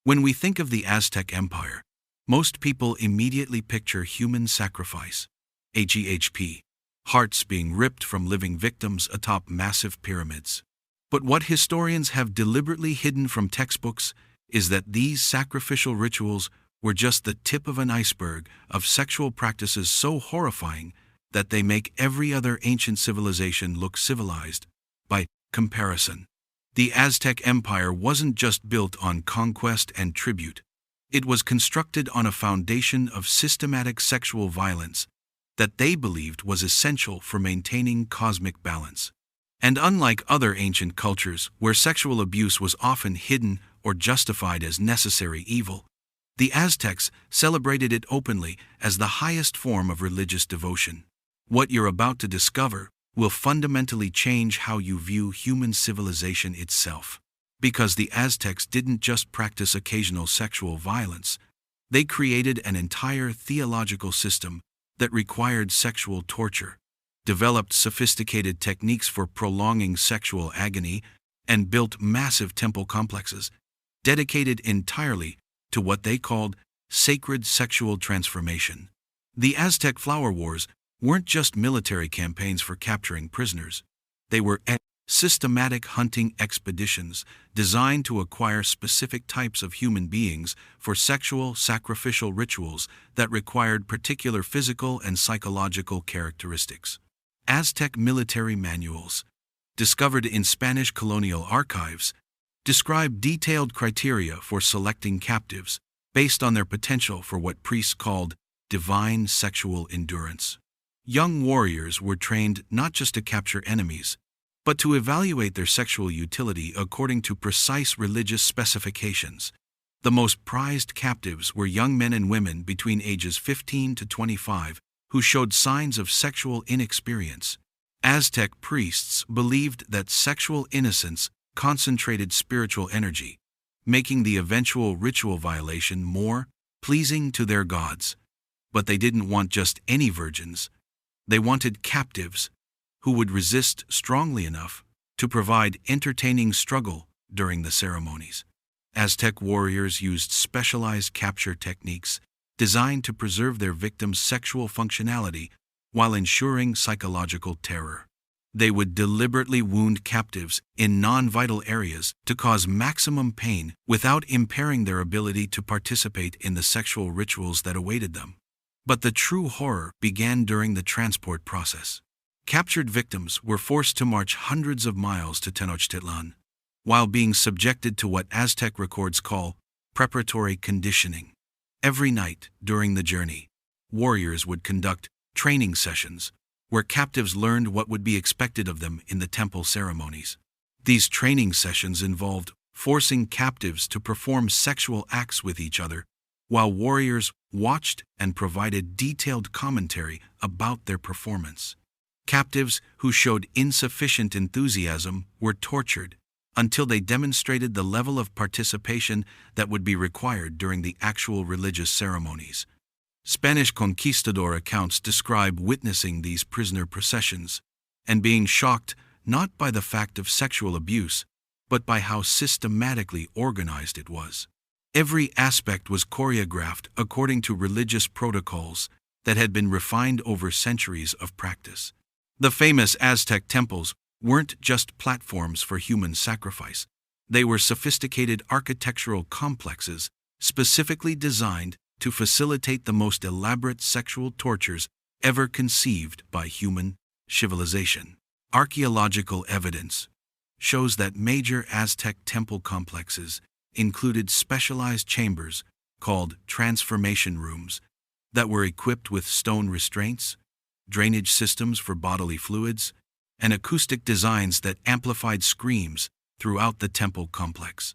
When we think of the Aztec Empire, most people immediately picture human sacrifice, HEHP, hearts being ripped from living victims atop massive pyramids. But what historians have deliberately hidden from textbooks is that these sacrificial rituals were just the tip of an iceberg of sexual practices so horrifying that they make every other ancient civilization look civilized. By comparison, the Aztec Empire wasn't just built on conquest and tribute. It was constructed on a foundation of systematic sexual violence that they believed was essential for maintaining cosmic balance. And unlike other ancient cultures where sexual abuse was often hidden or justified as necessary evil, the Aztecs celebrated it openly as the highest form of religious devotion. What you're about to discover will fundamentally change how you view human civilization itself. Because the Aztecs didn't just practice occasional sexual violence, they created an entire theological system that required sexual torture, developed sophisticated techniques for prolonging sexual agony, and built massive temple complexes dedicated entirely to what they called sacred sexual transformation. The Aztec Flower Wars weren't just military campaigns for capturing prisoners. They were systematic hunting expeditions designed to acquire specific types of human beings for sexual sacrificial rituals that required particular physical and psychological characteristics. Aztec military manuals, discovered in Spanish colonial archives, describe detailed criteria for selecting captives based on their potential for what priests called divine sexual endurance. Young warriors were trained not just to capture enemies, but to evaluate their sexual utility according to precise religious specifications. The most prized captives were young men and women between ages 15 to 25 who showed signs of sexual inexperience. Aztec priests believed that sexual innocence concentrated spiritual energy, making the eventual ritual violation more pleasing to their gods. But they didn't want just any virgins. They wanted captives who would resist strongly enough to provide entertaining struggle during the ceremonies. Aztec warriors used specialized capture techniques designed to preserve their victims' sexual functionality while ensuring psychological terror. They would deliberately wound captives in non-vital areas to cause maximum pain without impairing their ability to participate in the sexual rituals that awaited them. But the true horror began during the transport process. Captured victims were forced to march hundreds of miles to Tenochtitlan, while being subjected to what Aztec records call preparatory conditioning. Every night during the journey, warriors would conduct training sessions where captives learned what would be expected of them in the temple ceremonies. These training sessions involved forcing captives to perform sexual acts with each other, while warriors watched and provided detailed commentary about their performance. Captives who showed insufficient enthusiasm were tortured until they demonstrated the level of participation that would be required during the actual religious ceremonies. Spanish conquistador accounts describe witnessing these prisoner processions and being shocked not by the fact of sexual abuse, but by how systematically organized it was. Every aspect was choreographed according to religious protocols that had been refined over centuries of practice. The famous Aztec temples weren't just platforms for human sacrifice. They were sophisticated architectural complexes specifically designed to facilitate the most elaborate sexual tortures ever conceived by human civilization. Archaeological evidence shows that major Aztec temple complexes included specialized chambers called transformation rooms that were equipped with stone restraints, drainage systems for bodily fluids, and acoustic designs that amplified screams throughout the temple complex.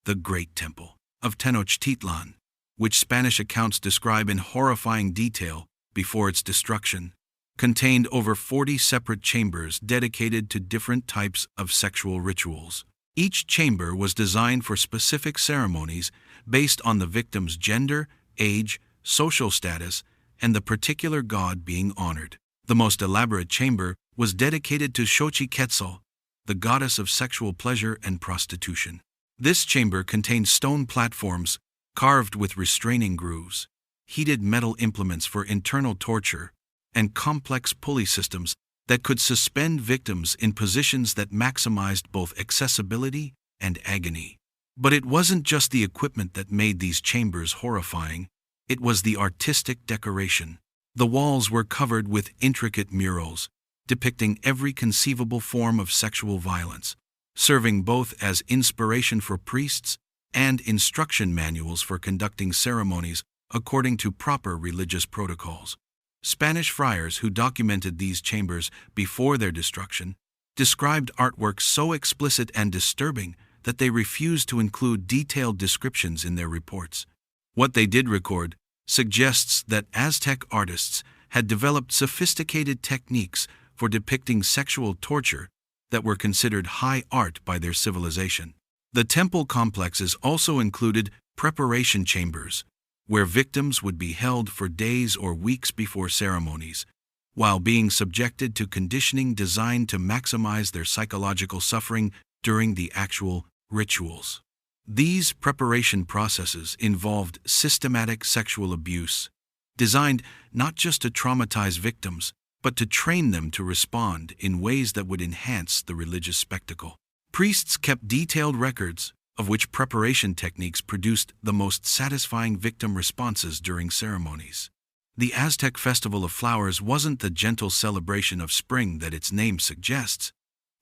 The Great Temple of Tenochtitlan, which Spanish accounts describe in horrifying detail before its destruction, contained over 40 separate chambers dedicated to different types of sexual rituals. Each chamber was designed for specific ceremonies based on the victim's gender, age, social status, and the particular god being honored. The most elaborate chamber was dedicated to Xochiquetzal, the goddess of sexual pleasure and prostitution. This chamber contained stone platforms carved with restraining grooves, heated metal implements for internal torture, and complex pulley systems that could suspend victims in positions that maximized both accessibility and agony. But it wasn't just the equipment that made these chambers horrifying, it was the artistic decoration. The walls were covered with intricate murals, depicting every conceivable form of sexual violence, serving both as inspiration for priests and instruction manuals for conducting ceremonies according to proper religious protocols. Spanish friars who documented these chambers before their destruction described artwork so explicit and disturbing that they refused to include detailed descriptions in their reports. What they did record suggests that Aztec artists had developed sophisticated techniques for depicting sexual torture that were considered high art by their civilization. The temple complexes also included preparation chambers, where victims would be held for days or weeks before ceremonies, while being subjected to conditioning designed to maximize their psychological suffering during the actual rituals. These preparation processes involved systematic sexual abuse, designed not just to traumatize victims, but to train them to respond in ways that would enhance the religious spectacle. Priests kept detailed records of which preparation techniques produced the most satisfying victim responses during ceremonies. The Aztec Festival of Flowers wasn't the gentle celebration of spring that its name suggests.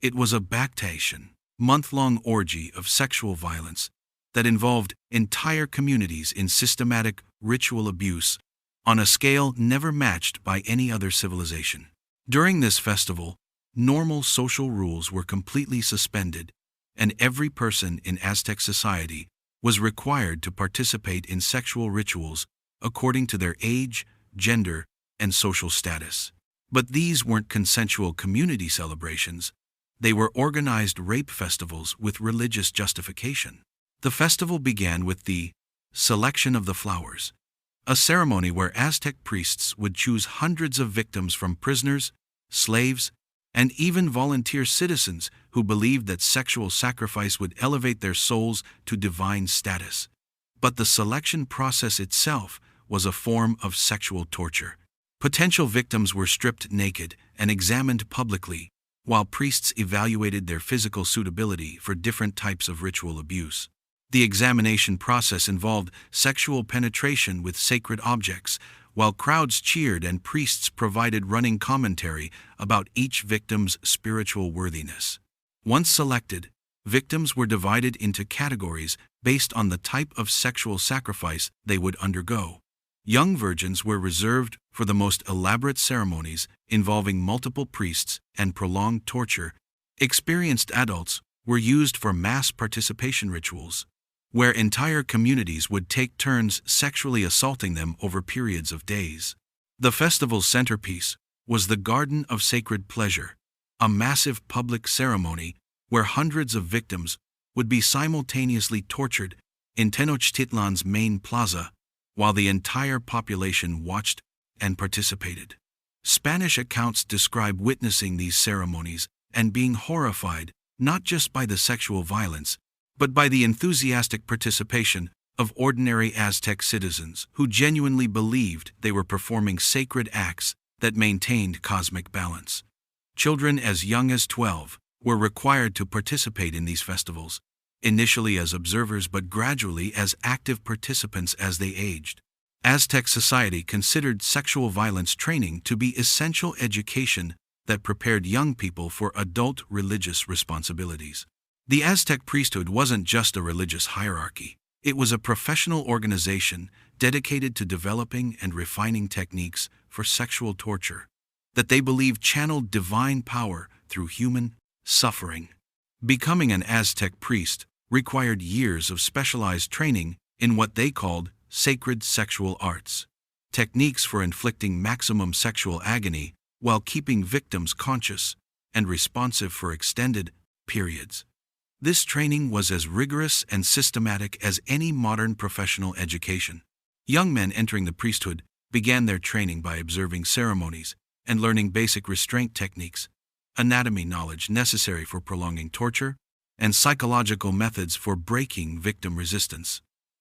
It was a Bactation, month-long orgy of sexual violence that involved entire communities in systematic ritual abuse on a scale never matched by any other civilization. During this festival, normal social rules were completely suspended, and every person in Aztec society was required to participate in sexual rituals according to their age, gender, and social status. But these weren't consensual community celebrations. They were organized rape festivals with religious justification. The festival began with the selection of the flowers, a ceremony where Aztec priests would choose hundreds of victims from prisoners, slaves, and even volunteer citizens who believed that sexual sacrifice would elevate their souls to divine status. But the selection process itself was a form of sexual torture. Potential victims were stripped naked and examined publicly, while priests evaluated their physical suitability for different types of ritual abuse. The examination process involved sexual penetration with sacred objects, while crowds cheered and priests provided running commentary about each victim's spiritual worthiness. Once selected, victims were divided into categories based on the type of sexual sacrifice they would undergo. Young virgins were reserved for the most elaborate ceremonies involving multiple priests and prolonged torture. Experienced adults were used for mass participation rituals, where entire communities would take turns sexually assaulting them over periods of days. The festival's centerpiece was the Garden of Sacred Pleasure, a massive public ceremony where hundreds of victims would be simultaneously tortured in Tenochtitlan's main plaza, while the entire population watched and participated. Spanish accounts describe witnessing these ceremonies and being horrified not just by the sexual violence, but by the enthusiastic participation of ordinary Aztec citizens who genuinely believed they were performing sacred acts that maintained cosmic balance. Children as young as 12 were required to participate in these festivals, initially as observers but gradually as active participants as they aged. Aztec society considered sexual violence training to be essential education that prepared young people for adult religious responsibilities. The Aztec priesthood wasn't just a religious hierarchy. It was a professional organization dedicated to developing and refining techniques for sexual torture that they believed channeled divine power through human suffering. Becoming an Aztec priest required years of specialized training in what they called sacred sexual arts, techniques for inflicting maximum sexual agony while keeping victims conscious and responsive for extended periods. This training was as rigorous and systematic as any modern professional education. Young men entering the priesthood began their training by observing ceremonies and learning basic restraint techniques, anatomy knowledge necessary for prolonging torture, and psychological methods for breaking victim resistance.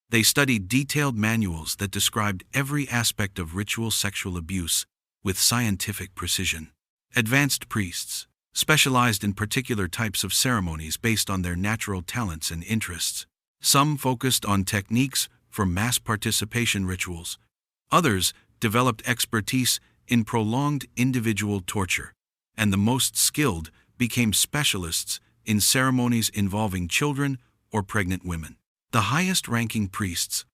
They studied detailed manuals that described every aspect of ritual sexual abuse with scientific precision. Advanced priests specialized in particular types of ceremonies based on their natural talents and interests. Some focused on techniques for mass participation rituals. Others developed expertise in prolonged individual torture, and the most skilled became specialists in ceremonies involving children or pregnant women. The highest-ranking priests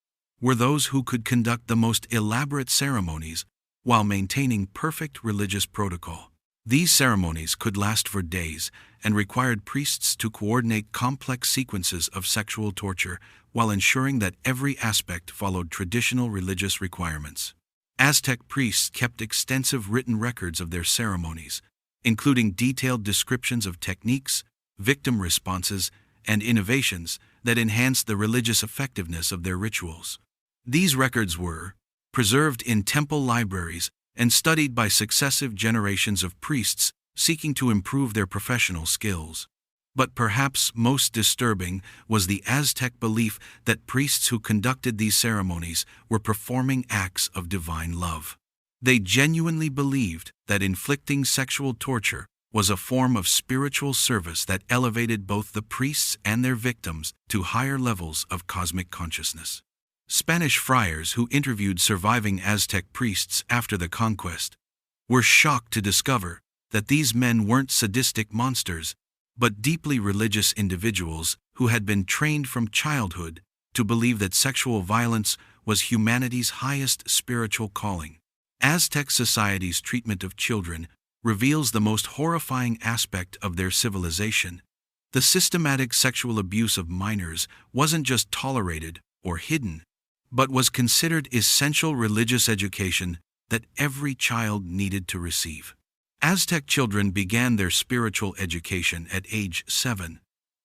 were those who could conduct the most elaborate ceremonies while maintaining perfect religious protocol. These ceremonies could last for days and required priests to coordinate complex sequences of sexual torture while ensuring that every aspect followed traditional religious requirements. Aztec priests kept extensive written records of their ceremonies, including detailed descriptions of techniques, victim responses, and innovations that enhanced the religious effectiveness of their rituals. These records were preserved in temple libraries and studied by successive generations of priests seeking to improve their professional skills. But perhaps most disturbing was the Aztec belief that priests who conducted these ceremonies were performing acts of divine love. They genuinely believed that inflicting sexual torture was a form of spiritual service that elevated both the priests and their victims to higher levels of cosmic consciousness. Spanish friars who interviewed surviving Aztec priests after the conquest were shocked to discover that these men weren't sadistic monsters, but deeply religious individuals who had been trained from childhood to believe that sexual violence was humanity's highest spiritual calling. Aztec society's treatment of children reveals the most horrifying aspect of their civilization. The systematic sexual abuse of minors wasn't just tolerated or hidden, but was considered essential religious education that every child needed to receive. Aztec children began their spiritual education at age 7,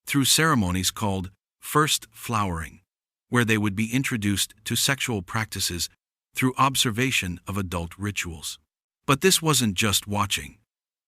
through ceremonies called first flowering, where they would be introduced to sexual practices through observation of adult rituals. But this wasn't just watching.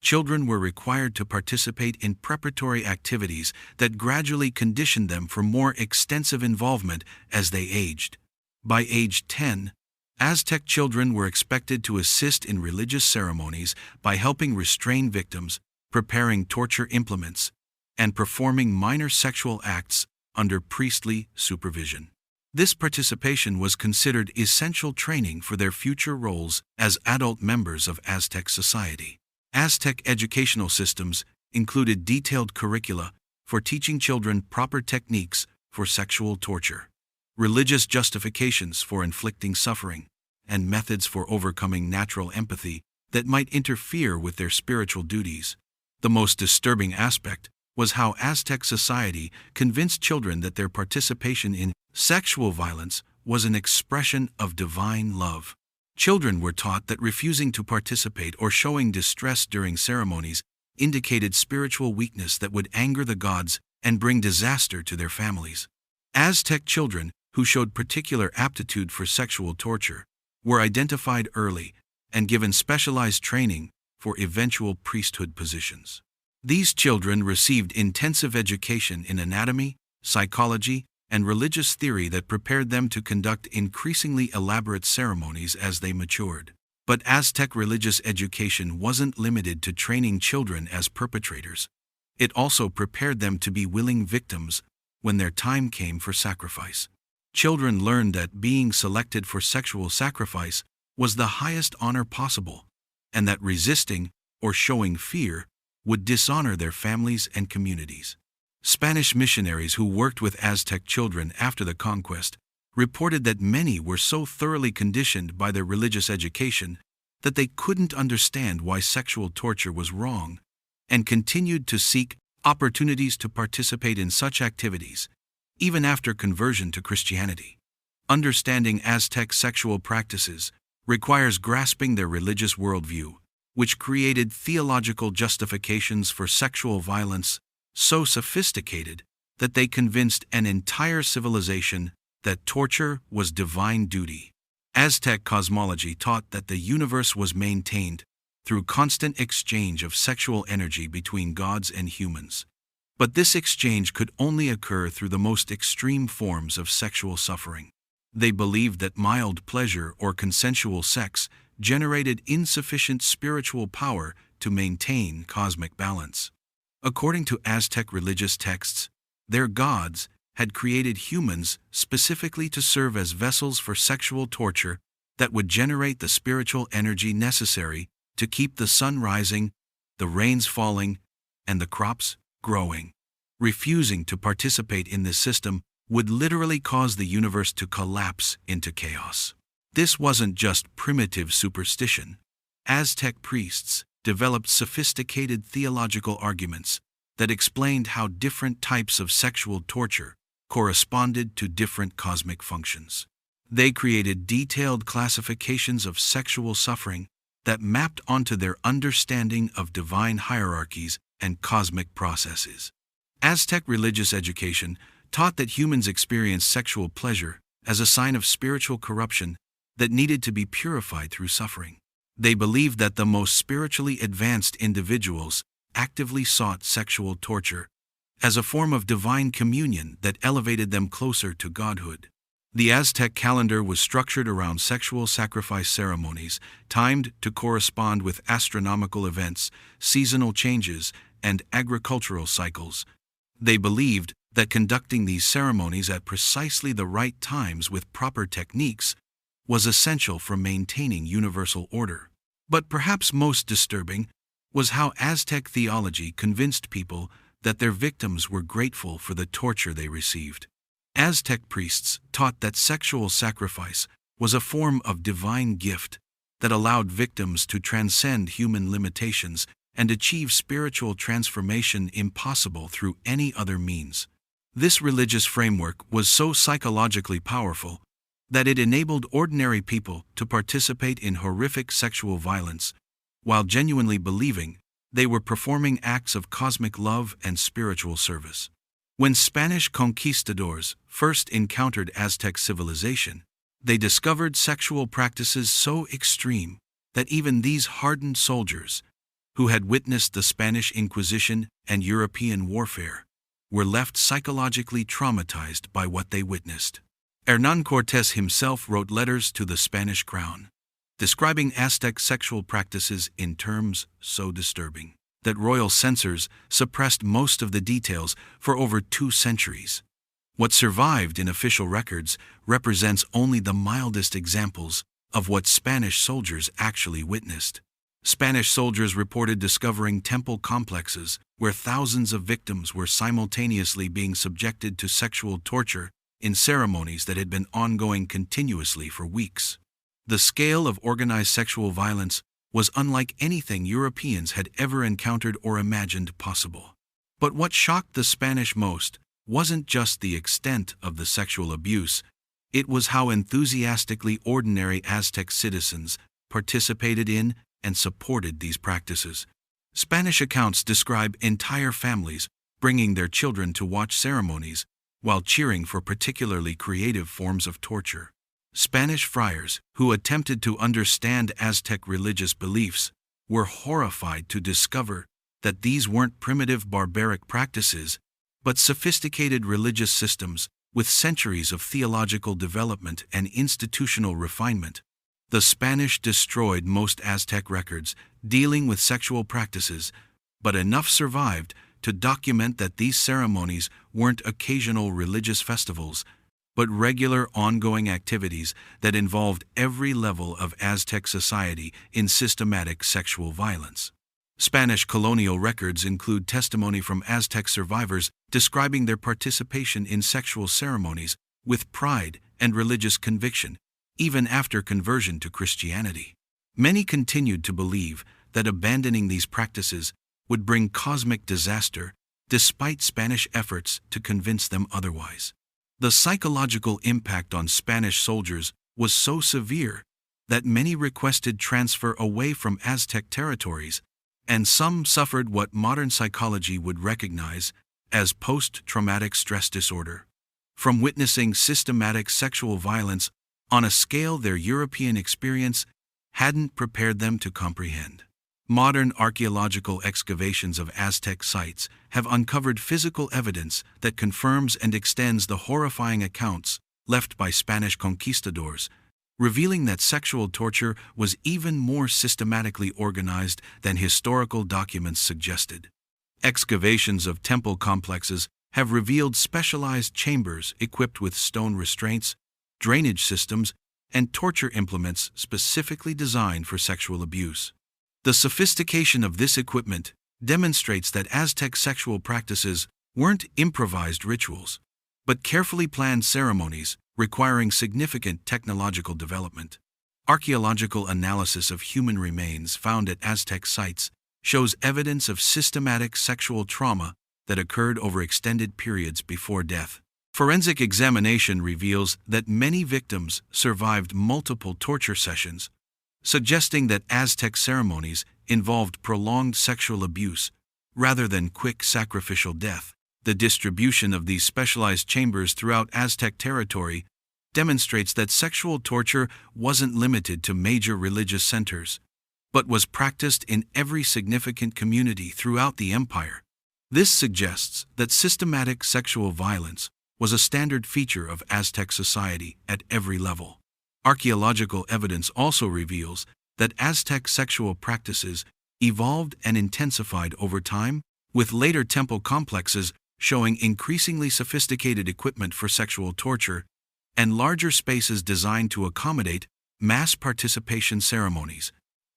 Children were required to participate in preparatory activities that gradually conditioned them for more extensive involvement as they aged. By age 10, Aztec children were expected to assist in religious ceremonies by helping restrain victims, preparing torture implements, and performing minor sexual acts under priestly supervision. This participation was considered essential training for their future roles as adult members of Aztec society. Aztec educational systems included detailed curricula for teaching children proper techniques for sexual torture, religious justifications for inflicting suffering, and methods for overcoming natural empathy that might interfere with their spiritual duties. The most disturbing aspect was how Aztec society convinced children that their participation in sexual violence was an expression of divine love. Children were taught that refusing to participate or showing distress during ceremonies indicated spiritual weakness that would anger the gods and bring disaster to their families. Aztec children who showed particular aptitude for sexual torture were identified early and given specialized training for eventual priesthood positions. These children received intensive education in anatomy, psychology, and religious theory that prepared them to conduct increasingly elaborate ceremonies as they matured. But Aztec religious education wasn't limited to training children as perpetrators. It also prepared them to be willing victims when their time came for sacrifice. Children learned that being selected for sexual sacrifice was the highest honor possible, and that resisting or showing fear would dishonor their families and communities. Spanish missionaries who worked with Aztec children after the conquest reported that many were so thoroughly conditioned by their religious education that they couldn't understand why sexual torture was wrong, and continued to seek opportunities to participate in such activities, even after conversion to Christianity. Understanding Aztec sexual practices requires grasping their religious worldview, which created theological justifications for sexual violence so sophisticated that they convinced an entire civilization that torture was divine duty. Aztec cosmology taught that the universe was maintained through constant exchange of sexual energy between gods and humans. But this exchange could only occur through the most extreme forms of sexual suffering. They believed that mild pleasure or consensual sex generated insufficient spiritual power to maintain cosmic balance. According to Aztec religious texts, their gods had created humans specifically to serve as vessels for sexual torture that would generate the spiritual energy necessary to keep the sun rising, the rains falling, and the crops growing. Refusing to participate in this system would literally cause the universe to collapse into chaos. This wasn't just primitive superstition. Aztec priests developed sophisticated theological arguments that explained how different types of sexual torture corresponded to different cosmic functions. They created detailed classifications of sexual suffering that mapped onto their understanding of divine hierarchies and cosmic processes. Aztec religious education taught that humans experience sexual pleasure as a sign of spiritual corruption that needed to be purified through suffering. They believed that the most spiritually advanced individuals actively sought sexual torture as a form of divine communion that elevated them closer to godhood. The Aztec calendar was structured around sexual sacrifice ceremonies, timed to correspond with astronomical events, seasonal changes, and agricultural cycles. They believed that conducting these ceremonies at precisely the right times with proper techniques was essential for maintaining universal order. But perhaps most disturbing was how Aztec theology convinced people that their victims were grateful for the torture they received. Aztec priests taught that sexual sacrifice was a form of divine gift that allowed victims to transcend human limitations and achieve spiritual transformation impossible through any other means. This religious framework was so psychologically powerful that it enabled ordinary people to participate in horrific sexual violence while genuinely believing they were performing acts of cosmic love and spiritual service. When Spanish conquistadors first encountered Aztec civilization, they discovered sexual practices so extreme that even these hardened soldiers, who had witnessed the Spanish Inquisition and European warfare, were left psychologically traumatized by what they witnessed. Hernán Cortés himself wrote letters to the Spanish crown, describing Aztec sexual practices in terms so disturbing that royal censors suppressed most of the details for over 2 centuries. What survived in official records represents only the mildest examples of what Spanish soldiers actually witnessed. Spanish soldiers reported discovering temple complexes where thousands of victims were simultaneously being subjected to sexual torture in ceremonies that had been ongoing continuously for weeks. The scale of organized sexual violence was unlike anything Europeans had ever encountered or imagined possible. But what shocked the Spanish most wasn't just the extent of the sexual abuse, it was how enthusiastically ordinary Aztec citizens participated in and supported these practices. Spanish accounts describe entire families bringing their children to watch ceremonies while cheering for particularly creative forms of torture. Spanish friars, who attempted to understand Aztec religious beliefs, were horrified to discover that these weren't primitive barbaric practices, but sophisticated religious systems with centuries of theological development and institutional refinement. The Spanish destroyed most Aztec records dealing with sexual practices, but enough survived to document that these ceremonies weren't occasional religious festivals, but regular ongoing activities that involved every level of Aztec society in systematic sexual violence. Spanish colonial records include testimony from Aztec survivors describing their participation in sexual ceremonies with pride and religious conviction, even after conversion to Christianity. Many continued to believe that abandoning these practices would bring cosmic disaster, despite Spanish efforts to convince them otherwise. The psychological impact on Spanish soldiers was so severe that many requested transfer away from Aztec territories, and some suffered what modern psychology would recognize as post-traumatic stress disorder, from witnessing systematic sexual violence on a scale their European experience hadn't prepared them to comprehend. Modern archaeological excavations of Aztec sites have uncovered physical evidence that confirms and extends the horrifying accounts left by Spanish conquistadors, revealing that sexual torture was even more systematically organized than historical documents suggested. Excavations of temple complexes have revealed specialized chambers equipped with stone restraints, drainage systems, and torture implements specifically designed for sexual abuse. The sophistication of this equipment demonstrates that Aztec sexual practices weren't improvised rituals, but carefully planned ceremonies requiring significant technological development. Archaeological analysis of human remains found at Aztec sites shows evidence of systematic sexual trauma that occurred over extended periods before death. Forensic examination reveals that many victims survived multiple torture sessions, suggesting that Aztec ceremonies involved prolonged sexual abuse rather than quick sacrificial death. The distribution of these specialized chambers throughout Aztec territory demonstrates that sexual torture wasn't limited to major religious centers, but was practiced in every significant community throughout the empire. This suggests that systematic sexual violence was a standard feature of Aztec society at every level. Archaeological evidence also reveals that Aztec sexual practices evolved and intensified over time, with later temple complexes showing increasingly sophisticated equipment for sexual torture and larger spaces designed to accommodate mass participation ceremonies.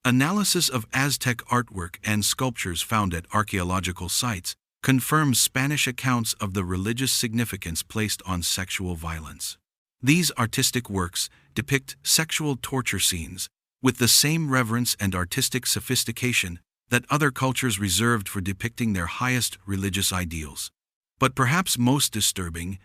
Analysis of Aztec artwork and sculptures found at archaeological sites confirms Spanish accounts of the religious significance placed on sexual violence. These artistic works depict sexual torture scenes with the same reverence and artistic sophistication that other cultures reserved for depicting their highest religious ideals. But perhaps most disturbing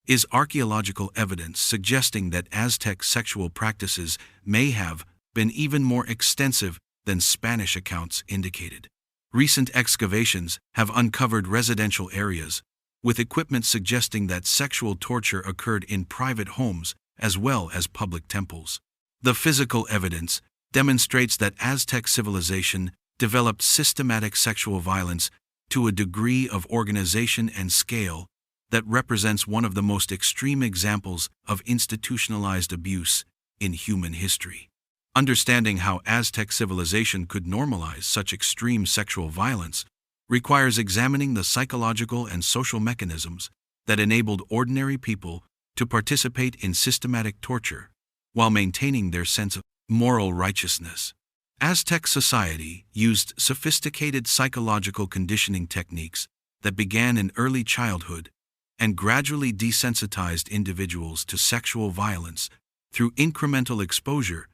is archaeological evidence suggesting that Aztec sexual practices may have been even more extensive than Spanish accounts indicated. Recent excavations have uncovered residential areas, with equipment suggesting that sexual torture occurred in private homes as well as public temples. The physical evidence demonstrates that Aztec civilization developed systematic sexual violence to a degree of organization and scale that represents one of the most extreme examples of institutionalized abuse in human history. Understanding how Aztec civilization could normalize such extreme sexual violence requires examining the psychological and social mechanisms that enabled ordinary people to participate in systematic torture while maintaining their sense of moral righteousness. Aztec society used sophisticated psychological conditioning techniques that began in early childhood and gradually desensitized individuals to sexual violence through incremental exposure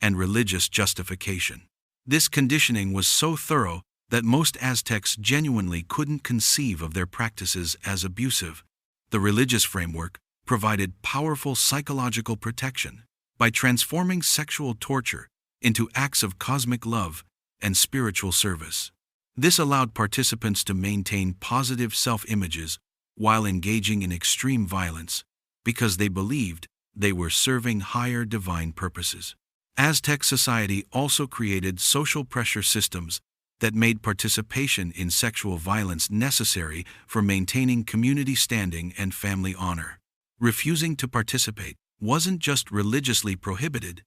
and religious justification. This conditioning was so thorough that most Aztecs genuinely couldn't conceive of their practices as abusive. The religious framework provided powerful psychological protection by transforming sexual torture into acts of cosmic love and spiritual service. This allowed participants to maintain positive self-images while engaging in extreme violence because they believed they were serving higher divine purposes. Aztec society also created social pressure systems that made participation in sexual violence necessary for maintaining community standing and family honor. Refusing to participate wasn't just religiously prohibited,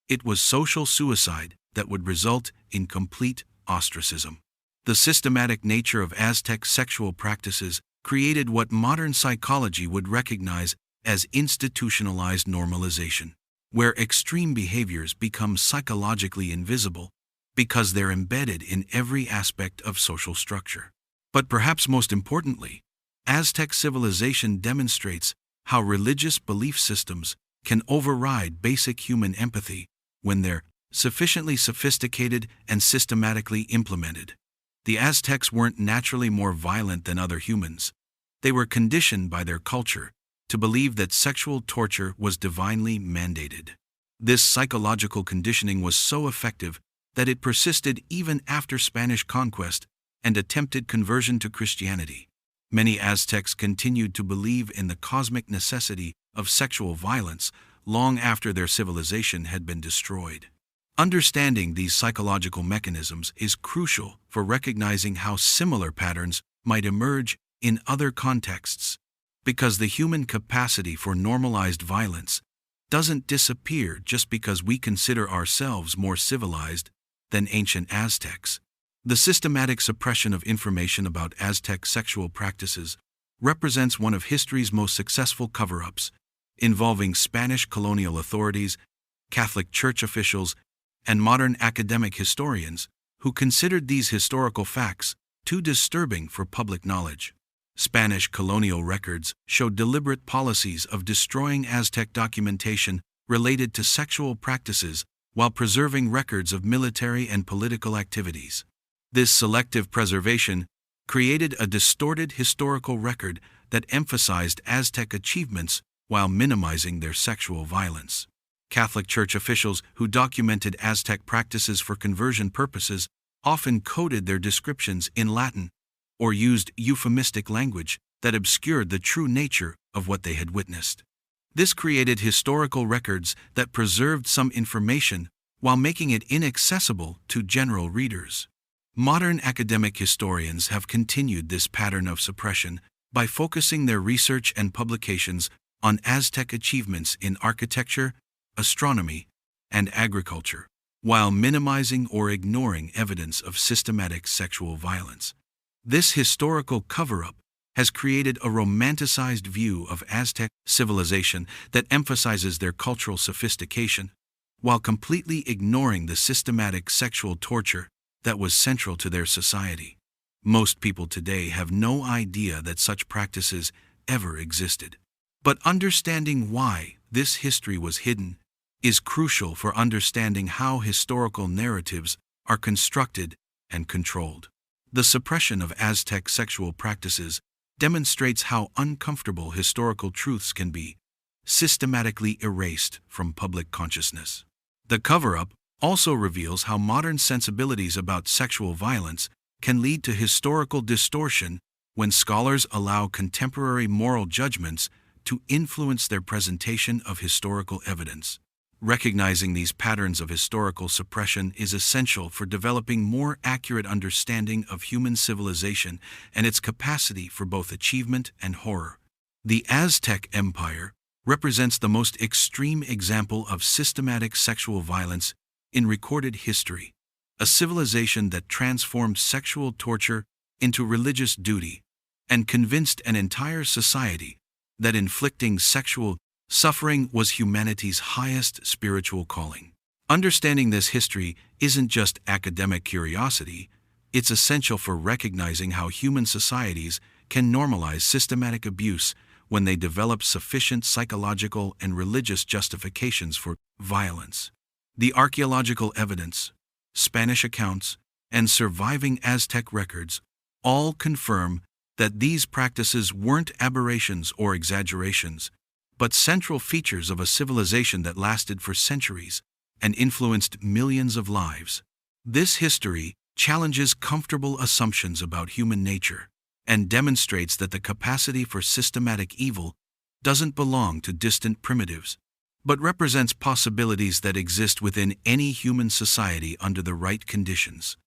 it was social suicide that would result in complete ostracism. The systematic nature of Aztec sexual practices created what modern psychology would recognize as institutionalized normalization, where extreme behaviors become psychologically invisible because they're embedded in every aspect of social structure. But perhaps most importantly, Aztec civilization demonstrates how religious belief systems can override basic human empathy when they're sufficiently sophisticated and systematically implemented. The Aztecs weren't naturally more violent than other humans. They were conditioned by their culture to believe that sexual torture was divinely mandated. This psychological conditioning was so effective that it persisted even after Spanish conquest and attempted conversion to Christianity. Many Aztecs continued to believe in the cosmic necessity of sexual violence long after their civilization had been destroyed. Understanding these psychological mechanisms is crucial for recognizing how similar patterns might emerge in other contexts, because the human capacity for normalized violence doesn't disappear just because we consider ourselves more civilized than ancient Aztecs. The systematic suppression of information about Aztec sexual practices represents one of history's most successful cover-ups, involving Spanish colonial authorities, Catholic Church officials, and modern academic historians who considered these historical facts too disturbing for public knowledge. Spanish colonial records show deliberate policies of destroying Aztec documentation related to sexual practices while preserving records of military and political activities. This selective preservation created a distorted historical record that emphasized Aztec achievements while minimizing their sexual violence. Catholic Church officials who documented Aztec practices for conversion purposes often coded their descriptions in Latin or used euphemistic language that obscured the true nature of what they had witnessed. This created historical records that preserved some information while making it inaccessible to general readers. Modern academic historians have continued this pattern of suppression by focusing their research and publications on Aztec achievements in architecture, astronomy, and agriculture, while minimizing or ignoring evidence of systematic sexual violence. This historical cover-up has created a romanticized view of Aztec civilization that emphasizes their cultural sophistication, while completely ignoring the systematic sexual torture that was central to their society. Most people today have no idea that such practices ever existed. But understanding why this history was hidden is crucial for understanding how historical narratives are constructed and controlled. The suppression of Aztec sexual practices demonstrates how uncomfortable historical truths can be, systematically erased from public consciousness. The cover-up also reveals how modern sensibilities about sexual violence can lead to historical distortion when scholars allow contemporary moral judgments to influence their presentation of historical evidence. Recognizing these patterns of historical suppression is essential for developing more accurate understanding of human civilization and its capacity for both achievement and horror. The Aztec Empire represents the most extreme example of systematic sexual violence in recorded history, a civilization that transformed sexual torture into religious duty and convinced an entire society that inflicting sexual suffering was humanity's highest spiritual calling. Understanding this history isn't just academic curiosity, it's essential for recognizing how human societies can normalize systematic abuse when they develop sufficient psychological and religious justifications for violence. The archaeological evidence, Spanish accounts, and surviving Aztec records all confirm that these practices weren't aberrations or exaggerations, but central features of a civilization that lasted for centuries and influenced millions of lives. This history challenges comfortable assumptions about human nature and demonstrates that the capacity for systematic evil doesn't belong to distant primitives, but represents possibilities that exist within any human society under the right conditions.